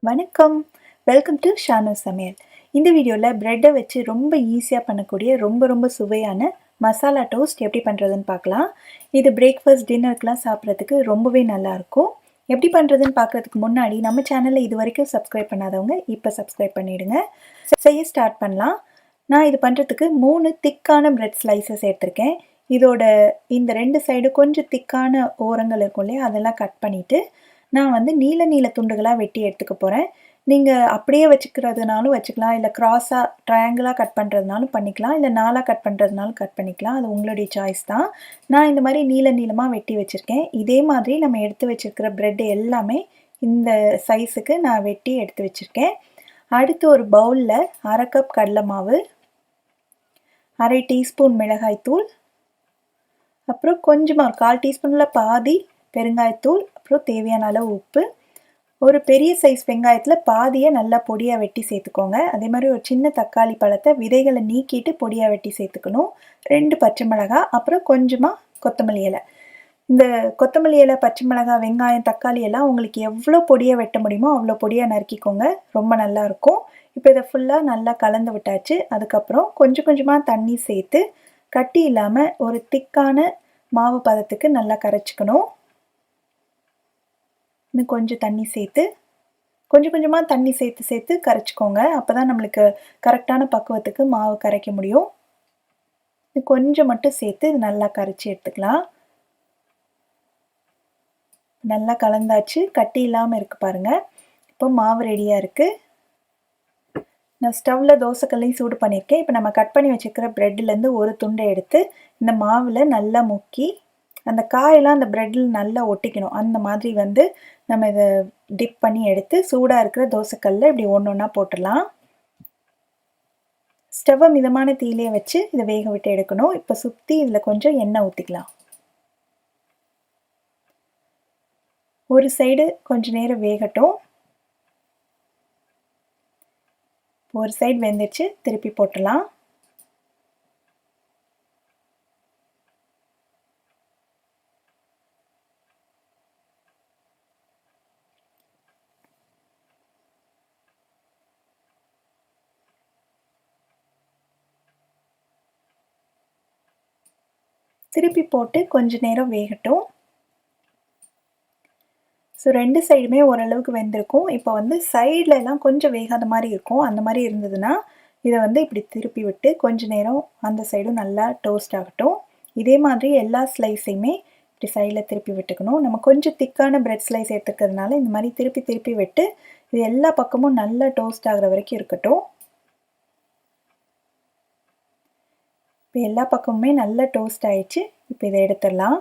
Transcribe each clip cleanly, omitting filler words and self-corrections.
வணக்கம். Welcome to Shanu சமையல். இந்த வீடியோவில் ப்ரெட்டை வச்சு ரொம்ப ஈஸியாக பண்ணக்கூடிய ரொம்ப சுவையான மசாலா டோஸ்ட் எப்படி பண்ணுறதுன்னு பார்க்கலாம். இது பிரேக்ஃபாஸ்ட் டின்னருக்குலாம் சாப்பிட்றதுக்கு ரொம்பவே நல்லாயிருக்கும். எப்படி பண்ணுறதுன்னு பார்க்குறதுக்கு முன்னாடி நம்ம சேனலில் இது வரைக்கும் சப்ஸ்கிரைப் பண்ணாதவங்க இப்போ சப்ஸ்கிரைப் பண்ணிவிடுங்க. செய்ய ஸ்டார்ட் பண்ணலாம். நான் இது பண்ணுறதுக்கு 3 திக்கான ப்ரெட் ஸ்லைசஸ் எடுத்திருக்கேன். இதோட இந்த 2 சைடு கொஞ்சம் திக்கான ஓரங்கள் இருக்கும் இல்லையா, அதெல்லாம் கட் பண்ணிவிட்டு நான் நீல துண்டுகளாக வெட்டி எடுத்துக்க போகிறேன். நீங்கள் அப்படியே வச்சுக்கிறதுனாலும் வச்சுக்கலாம், இல்லை க்ராஸாக ட்ரையாங்கிளாக கட் பண்ணுறதுனாலும் பண்ணிக்கலாம், இல்லை 4ஆக கட் பண்ணுறதுனாலும் கட் பண்ணிக்கலாம். அது உங்களுடைய சாய்ஸ் தான். நான் இந்த மாதிரி நீளமாக வெட்டி வச்சுருக்கேன். இதே மாதிரி நம்ம எடுத்து வச்சுருக்கிற ப்ரெட் எல்லாமே இந்த சைஸுக்கு நான் வெட்டி எடுத்து வச்சுருக்கேன். அடுத்து ஒரு பவுலில் 1/2 கப் கடலை மாவு, 1/2 டீஸ்பூன் மிளகாய்த்தூள், அப்புறம் கொஞ்சமாக ஒரு 1/4 டீஸ்பூனில் பாதி பெருங்காயத்தூள், அப்புறம் தேவையான அளவு உப்பு, ஒரு பெரிய சைஸ் வெங்காயத்தில் பாதியை நல்லா பொடியாக வெட்டி சேர்த்துக்கோங்க. அதே மாதிரி ஒரு சின்ன தக்காளி பழத்தை விதைகளை நீக்கிட்டு பொடியாக வெட்டி சேர்த்துக்கணும். 2 பச்சை மிளகாய், அப்புறம் கொஞ்சமாக கொத்தமல்லி இலை. இந்த கொத்தமல்லி இலை, பச்சை மிளகாய், வெங்காயம், தக்காளி எல்லாம் உங்களுக்கு எவ்வளோ பொடியாக வெட்ட முடியுமோ அவ்வளோ பொடியாக நறுக்கிக்கோங்க. ரொம்ப நல்லாயிருக்கும். இப்போ இதை ஃபுல்லாக நல்லா கலந்து விட்டாச்சு. அதுக்கப்புறம் கொஞ்சமாக தண்ணி சேர்த்து கட்டி இல்லாமல் ஒரு திக்கான மாவு பதத்துக்கு நல்லா கரைச்சிக்கணும். இன்னும் கொஞ்சம் தண்ணி சேர்த்து கொஞ்சமாக தண்ணி சேர்த்து கரைச்சிக்கோங்க. அப்போ தான் நம்மளுக்கு கரெக்டான பக்குவத்துக்கு மாவு கரைக்க முடியும். கொஞ்சம் மட்டும் சேர்த்து நல்லா கரைச்சி எடுத்துக்கலாம். நல்லா கலந்தாச்சு. கட்டி இல்லாமல் இருக்குது பாருங்கள். இப்போ மாவு ரெடியாக இருக்குது. நான் ஸ்டவ்வில் தோசைக்கல்லையும் சூடு பண்ணியிருக்கேன். இப்போ நம்ம கட் பண்ணி வச்சுருக்கிற ப்ரெட்லேருந்து ஒரு துண்டை எடுத்து இந்த மாவில் நல்லா முக்கி அந்த காயெல்லாம் அந்த ப்ரெட்டில் நல்லா ஒட்டிக்கணும். அந்த மாதிரி நம்ம இதை டிப் பண்ணி எடுத்து சூடாக இருக்கிற தோசைக்கல்லில் இப்படி ஒன்றா போட்டுடலாம். ஸ்டவ்வை மிதமான தீயிலே வச்சு இதை வேக விட்டு எடுக்கணும். இப்போ சுற்றி இதில் கொஞ்சம் எண்ணெய் ஊற்றிக்கலாம். ஒரு சைடு கொஞ்சம் நேரம் வேகட்டும். ஒரு சைடு வெந்துச்சு, திருப்பி போட்டுடலாம். திருப்பி போட்டு கொஞ்ச நேரம் வேகட்டும். ஸோ 2 சைடுமே ஓரளவுக்கு வெந்திருக்கும். இப்போ சைட்லலாம் கொஞ்சம் வேகாத மாதிரி இருக்கும். அந்த மாதிரி இருந்ததுன்னா இதை இப்படி திருப்பி விட்டு கொஞ்ச நேரம் அந்த சைடும் நல்லா டோஸ்ட் ஆகட்டும். இதே மாதிரி எல்லா ஸ்லைஸையுமே இப்படி சைடில் திருப்பி விட்டுக்கணும். நம்ம கொஞ்சம் திக்கான ப்ரெட் ஸ்லைஸ் எடுத்துக்கிறதுனால இந்த மாதிரி திருப்பி விட்டு இது எல்லா பக்கமும் நல்லா டோஸ்ட் ஆகிற வரைக்கும் இருக்கட்டும். இப்போ எல்லா பக்கமுமே நல்லா டோஸ்ட் ஆயிடுச்சு. இப்போ இதை எடுத்துடலாம்.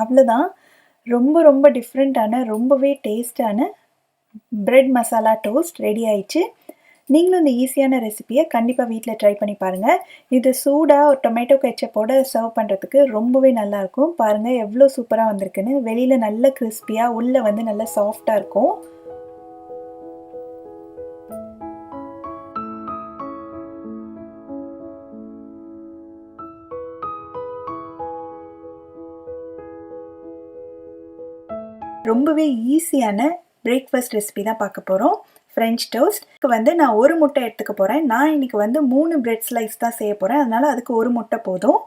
அவ்வளோதான். ரொம்ப டிஃப்ரெண்ட்டான ரொம்பவே டேஸ்டான ப்ரெட் மசாலா டோஸ்ட் ரெடி ஆயிடுச்சு. நீங்களும் இந்த ஈஸியான ரெசிபியை கண்டிப்பாக வீட்டில் ட்ரை பண்ணி பாருங்கள். இது சூடாக ஒரு டொமேட்டோ கெச்சப்போடு சர்வ் பண்ணுறதுக்கு ரொம்பவே நல்லாயிருக்கும். பாருங்கள் எவ்வளோ சூப்பராக வந்திருக்குன்னு. வெளியில் நல்ல கிறிஸ்பியாக, உள்ளே நல்லா சாஃப்டாக இருக்கும். ரொம்பவே ஈஸியான பிரேக்ஃபாஸ்ட் ரெசிபி தான் பார்க்க போகிறோம். French toast. இப்போ நான் ஒரு முட்டை எடுத்துக்க போகிறேன். நான் இன்றைக்கி 3 ப்ரெட் ஸ்லைஸ் தான் செய்ய போகிறேன். அதனால் அதுக்கு ஒரு முட்டை போதும்.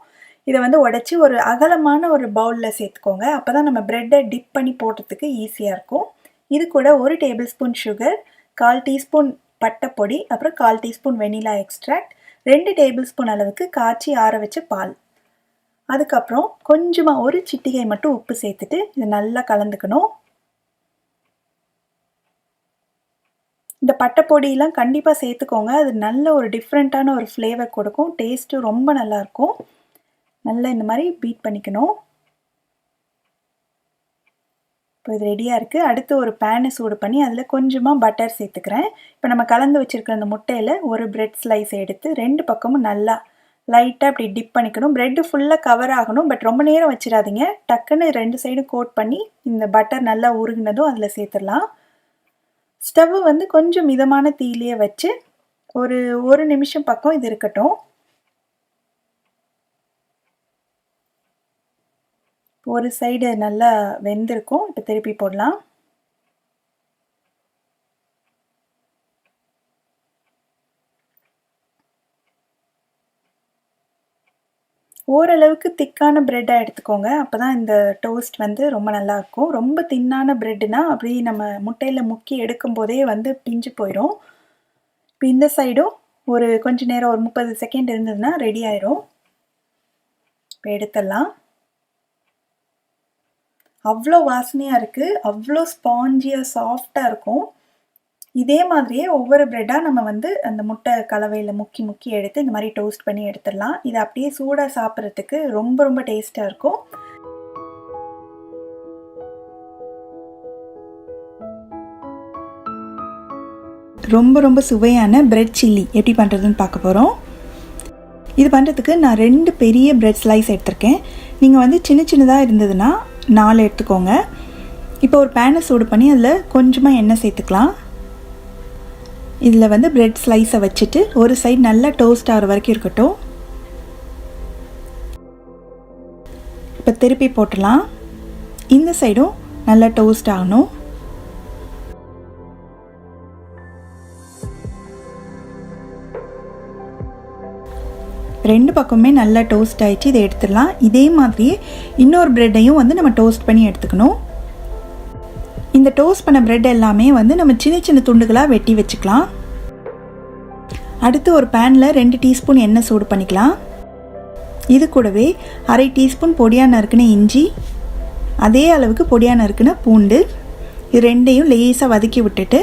இதை உடச்சி ஒரு அகலமான ஒரு பவுலில் சேர்த்துக்கோங்க. அப்போ தான் நம்ம ப்ரெட்டை டிப் பண்ணி போடுறதுக்கு ஈஸியாக இருக்கும். இது கூட 1 டேபிள் ஸ்பூன் சுகர், 1/4 டீஸ்பூன் பட்டைப்பொடி, அப்புறம் 1/4 டீஸ்பூன் வெனிலா எக்ஸ்ட்ராக்ட், 2 டேபிள் ஸ்பூன் அளவுக்கு காய்ச்சி ஆற வச்ச பால், அதுக்கப்புறம் கொஞ்சமாக ஒரு சிட்டிகை மட்டும் உப்பு சேர்த்துட்டு இதை நல்லா கலந்துக்கணும். இந்த பட்டைப்பொடியெலாம் கண்டிப்பாக சேர்த்துக்கோங்க. அது நல்ல ஒரு டிஃப்ரெண்ட்டான ஒரு ஃப்ளேவர் கொடுக்கும். டேஸ்ட்டு ரொம்ப நல்லாயிருக்கும். நல்லா இந்த மாதிரி பீட் பண்ணிக்கணும். இப்போ இது ரெடியாக இருக்குது. அடுத்து ஒரு பேனை சூடு பண்ணி அதில் கொஞ்சமாக பட்டர் சேர்த்துக்கிறேன். இப்போ நம்ம கலந்து வச்சுருக்கிற அந்த முட்டையில் ஒரு ப்ரெட் ஸ்லைஸ் எடுத்து 2 பக்கமும் நல்லா லைட்டாக இப்படி டிப் பண்ணிக்கணும். ப்ரெட்டு ஃபுல்லாக கவர் ஆகணும். பட் ரொம்ப நேரம் வச்சிடாதீங்க. டக்குன்னு 2 சைடும் கோட் பண்ணி இந்த பட்டர் நல்லா உருகினதும் அதில் சேர்த்துடலாம். ஸ்டவ்வு கொஞ்சம் மிதமான தீயிலே வச்சு ஒரு நிமிஷம் பக்கம் இது இருக்கட்டும். ஒரு சைடு நல்லா வெந்திருக்கும். இப்போ திருப்பி போடலாம். ஓரளவுக்கு திக்கான ப்ரெட்டாக எடுத்துக்கோங்க. அப்போ தான் இந்த டோஸ்ட் வந்து ரொம்ப நல்லாயிருக்கும். ரொம்ப தின்னான ப்ரெட்டுனா அப்படியே நம்ம முட்டையில் முக்கி எடுக்கும்போதே வந்து பிஞ்சு போயிடும். இப்போ இந்த சைடும் ஒரு கொஞ்ச நேரம் ஒரு 30 செகண்ட் இருந்ததுன்னா ரெடி ஆயிரும். இப்போ எடுத்துடலாம். அவ்வளோ வாசனையாக இருக்குது. அவ்வளோ ஸ்பாஞ்சியாக சாஃப்டாக இருக்கும். இதே மாதிரியே ஒவ்வொரு ப்ரெட்டாக நம்ம வந்து அந்த முட்டை கலவையில் முக்கி முக்கி எடுத்து இந்த மாதிரி டோஸ்ட் பண்ணி எடுத்துடலாம். இது அப்படியே சூடாக சாப்பிட்றதுக்கு ரொம்ப ரொம்ப டேஸ்ட்டாக இருக்கும். ரொம்ப ரொம்ப சுவையான பிரெட் சில்லி எப்படி பண்ணுறதுன்னு பார்க்க போகிறோம். இது பண்ணுறதுக்கு நான் 2 பெரிய பிரெட் ஸ்லைஸ் எடுத்திருக்கேன். நீங்கள் வந்து சின்ன சின்னதாக இருந்ததுன்னா 4 எடுத்துக்கோங்க. இப்போ ஒரு பேனை சூடு பண்ணி அதில் கொஞ்சமாக எண்ணெய் சேர்த்துக்கலாம். இதில் வந்து பிரெட் ஸ்லைஸை வச்சுட்டு ஒரு சைடு நல்லா டோஸ்ட் ஆகிற வரைக்கும் இருக்கட்டும். இப்போ திருப்பி போட்டுடலாம். இந்த சைடும் நல்லா டோஸ்ட் ஆகணும். ரெண்டு பக்கமே நல்லா டோஸ்ட் ஆகிடுச்சு. இதை எடுத்துடலாம். இதே மாதிரியே இன்னொரு ப்ரெட்டையும் வந்து நம்ம டோஸ்ட் பண்ணி எடுத்துக்கணும். இந்த டோஸ்ட் பண்ண ப்ரெட் எல்லாமே வந்து நம்ம சின்ன சின்ன துண்டுகளாக வெட்டி வச்சுக்கலாம். அடுத்து ஒரு பேனில் 2 டீஸ்பூன் எண்ணெய் சூடு பண்ணிக்கலாம். இது கூடவே அரை டீஸ்பூன் பொடியாக நறுக்கின இஞ்சி, அதே அளவுக்கு பொடியாக நறுக்கின பூண்டு, இது ரெண்டையும் லேசாக வதக்கி விட்டுட்டு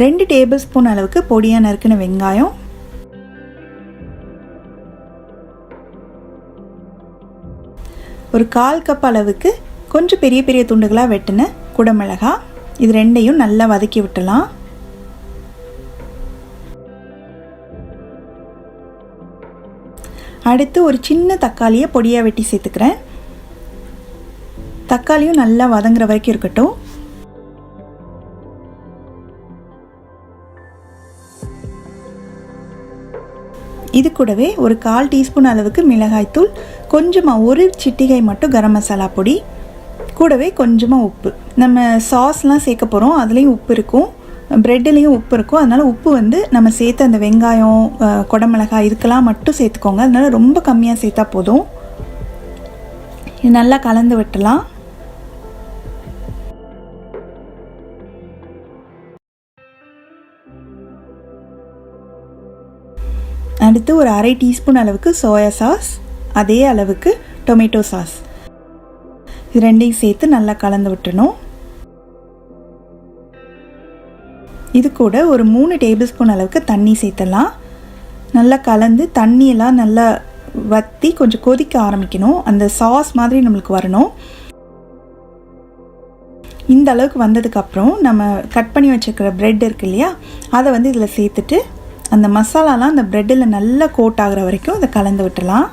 2 டேபிள் ஸ்பூன் அளவுக்கு பொடியாக நறுக்கின வெங்காயம், ஒரு 1/4 கப் அளவுக்கு கொஞ்சம் பெரிய பெரிய துண்டுகளாக வெட்டின குடமிளகாய், இது ரெண்டையும் நல்லா வதக்கி விட்டுலாம். அடுத்து ஒரு சின்ன தக்காளியை பொடியாக வெட்டி சேர்த்துக்கிறேன். தக்காளியும் நல்லா வதங்குற வரைக்கும் இருக்கட்டும். இது கூடவே ஒரு 1/4 டீஸ்பூன் அளவுக்கு மிளகாய்த்தூள், கொஞ்சமாக ஒரு சிட்டிகை மட்டும் கரம் மசாலா பொடி, கூடவே கொஞ்சமாக உப்பு. நம்ம சாஸ்லாம் சேர்க்க போகிறோம், அதுலேயும் உப்பு இருக்கும், ப்ரெட்லேயும் உப்பு இருக்கும். அதனால் உப்பு வந்து நம்ம சேர்த்து அந்த வெங்காயம் குடமிளகாய் இதுக்கெல்லாம் மட்டும் சேர்த்துக்கோங்க. அதனால் ரொம்ப கம்மியாக சேர்த்தா போதும். இது நல்லா கலந்து விட்டுலாம். அடுத்து ஒரு அரை டீஸ்பூன் அளவுக்கு சோயா சாஸ், அதே அளவுக்கு டொமேட்டோ சாஸ், இது ரெண்டையும் சேர்த்து நல்லா கலந்து விட்டுணும். இது கூட ஒரு 3 டேபிள் ஸ்பூன் அளவுக்கு தண்ணி சேர்த்துடலாம். நல்லா கலந்து தண்ணியெல்லாம் நல்லா வற்றி கொஞ்சம் கொதிக்க ஆரம்பிக்கணும். அந்த சாஸ் மாதிரி நம்மளுக்கு வரணும். இந்த அளவுக்கு வந்ததுக்கப்புறம் நம்ம கட் பண்ணி வச்சுருக்கிற ப்ரெட் இருக்கு இல்லையா, அதை வந்து இதில் சேர்த்துட்டு அந்த மசாலாலாம் அந்த ப்ரெட்டில் நல்லா கோட் ஆகிற வரைக்கும் அதை கலந்து விட்டுலாம்.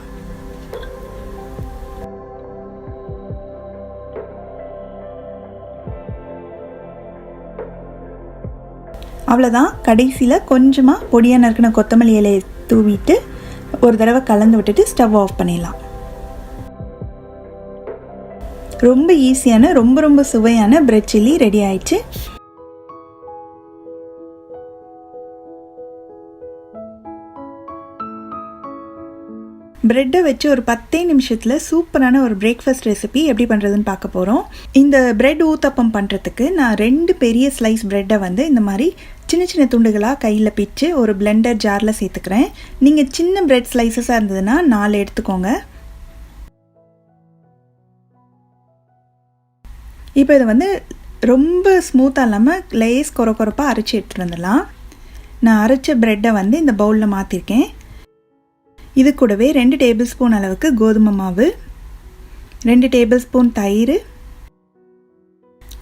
அவ்வளோதான். கடைசியில் கொஞ்சமாக பொடியாக நறுக்கின கொத்தமல்லி இலையை தூவிட்டு ஒரு தடவை கலந்து விட்டுட்டு ஸ்டவ் ஆஃப் பண்ணிடலாம். ரொம்ப ஈஸியான ரொம்ப ரொம்ப சுவையான பிரெட் சில்லி ரெடி ஆயிடுச்சு. ப்ரெட்டை வச்சு ஒரு 10 நிமிஷத்தில் சூப்பரான ஒரு பிரேக்ஃபாஸ்ட் ரெசிபி எப்படி பண்ணுறதுன்னு பார்க்க போகிறோம். இந்த ப்ரெட் ஊத்தப்பம் பண்ணுறதுக்கு நான் 2 பெரிய ஸ்லைஸ் ப்ரெட்டை வந்து இந்த மாதிரி சின்ன சின்ன துண்டுகளாக கையில் பிச்சு ஒரு பிளெண்டர் ஜாரில் சேர்த்துக்கிறேன். நீங்கள் சின்ன ப்ரெட் ஸ்லைசஸாக இருந்ததுன்னா 4 எடுத்துக்கோங்க. இப்போ இதை வந்து ரொம்ப ஸ்மூத்தாக இல்லாமல் லேஸ் கொரப்பாக அரைச்சி எடுத்துகிட்டு வந்துடலாம். நான் அரைச்ச ப்ரெட்டை வந்து இந்த பவுலில் மாற்றிருக்கேன். இது கூடவே 2 டேபிள் ஸ்பூன் அளவுக்கு கோதுமை மாவு, 2 டேபிள் ஸ்பூன் தயிர்,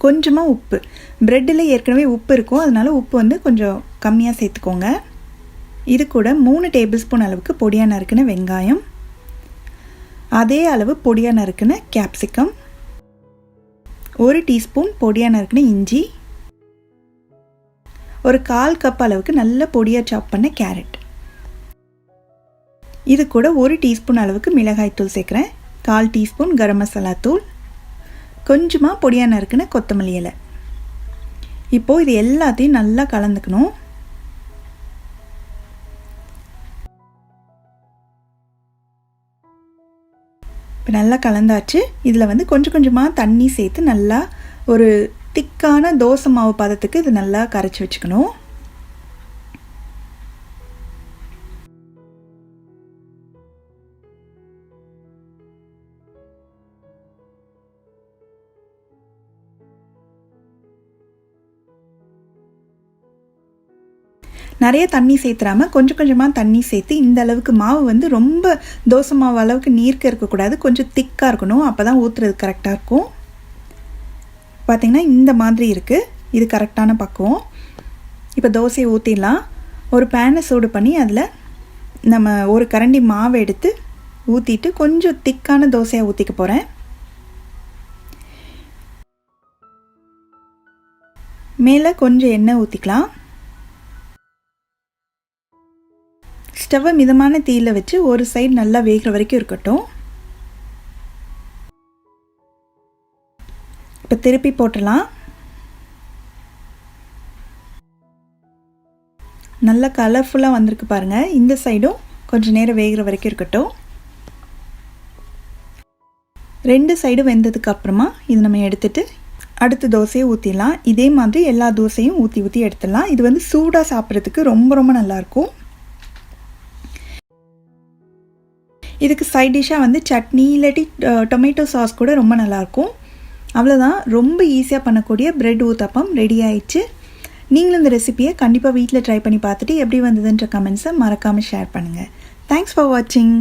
கொஞ்சமாக உப்பு. ப்ரெட்டில் ஏற்கனவே உப்பு இருக்கும், அதனால உப்பு வந்து கொஞ்சம் கம்மியாக சேர்த்துக்கோங்க. இது கூட 3 டேபிள் ஸ்பூன் அளவுக்கு பொடியாக நறுக்கின வெங்காயம், அதே அளவு பொடியாக நறுக்கின கேப்சிகம், 1 டீஸ்பூன் பொடியாக நறுக்கின இஞ்சி, ஒரு 1/4 கப் அளவுக்கு நல்ல பொடியாக சாப் பண்ண கேரட். இது கூட 1 டீஸ்பூன் அளவுக்கு மிளகாய்த்தூள் சேர்க்குறேன். 1/4 டீஸ்பூன் கரம் மசாலா தூள், கொஞ்சமாக பொடியாக நறுக்குன கொத்தமல்லி இலை. இப்போது இது எல்லாத்தையும் நல்லா கலந்துக்கணும். இப்போ நல்லா கலந்தாச்சு. இதில் வந்து கொஞ்சம் கொஞ்சமாக தண்ணி சேர்த்து நல்லா ஒரு திக்கான தோசை மாவு பதத்துக்கு இது நல்லா கரைச்சி வச்சுக்கணும். நிறைய தண்ணி சேர்த்துறாமல் கொஞ்சம் கொஞ்சமாக தண்ணி சேர்த்து இந்த அளவுக்கு மாவு வந்து ரொம்ப தோசை மாவு அளவுக்கு நீர்க்க இருக்கக்கூடாது, கொஞ்சம் திக்காக இருக்கணும். அப்போ தான் ஊற்றுறது கரெக்டாக இருக்கும். பார்த்திங்கன்னா இந்த மாதிரி இருக்குது, இது கரெக்டான பக்குவம். இப்போ தோசையை ஊற்றிடலாம். ஒரு பேனை சூடு பண்ணி அதில் நம்ம ஒரு கரண்டி மாவு எடுத்து ஊற்றிட்டு கொஞ்சம் திக்கான தோசையாக ஊற்றிக்க போகிறேன். மேலே கொஞ்சம் எண்ணெய் ஊற்றிக்கலாம். ஸ்டவ்வை மிதமான தீயில் வச்சு ஒரு சைடு நல்லா வேகிற வரைக்கும் இருக்கட்டும். இப்போ திருப்பி போட்டுடலாம். நல்லா கலர்ஃபுல்லாக வந்திருக்கு பாருங்கள். இந்த சைடும் கொஞ்சம் நேரம் வேகிற வரைக்கும் இருக்கட்டும். 2 சைடும் வெந்ததுக்கு அப்புறமா இது நம்ம எடுத்துட்டு அடுத்த தோசையை ஊற்றிடலாம். இதே மாதிரி எல்லா தோசையும் ஊற்றி ஊற்றி எடுத்துடலாம். இது வந்து சூடாக சாப்பிட்றதுக்கு ரொம்ப ரொம்ப நல்லாயிருக்கும். இதுக்கு சைட் டிஷ்ஷாக வந்து சட்னி இல்லாட்டி டொமேட்டோ சாஸ் கூட ரொம்ப நல்லாயிருக்கும். அவ்வளோதான், ரொம்ப ஈஸியாக பண்ணக்கூடிய பிரெட் ஊத்தப்பம் ரெடி ஆயிடுச்சு. நீங்களும் இந்த ரெசிபியை கண்டிப்பாக வீட்டில் ட்ரை பண்ணி பார்த்துட்டு எப்படி வந்ததுன்ற கமெண்ட்ஸை மறக்காமல் ஷேர் பண்ணுங்கள். தேங்க்ஸ் ஃபார் வாட்சிங்.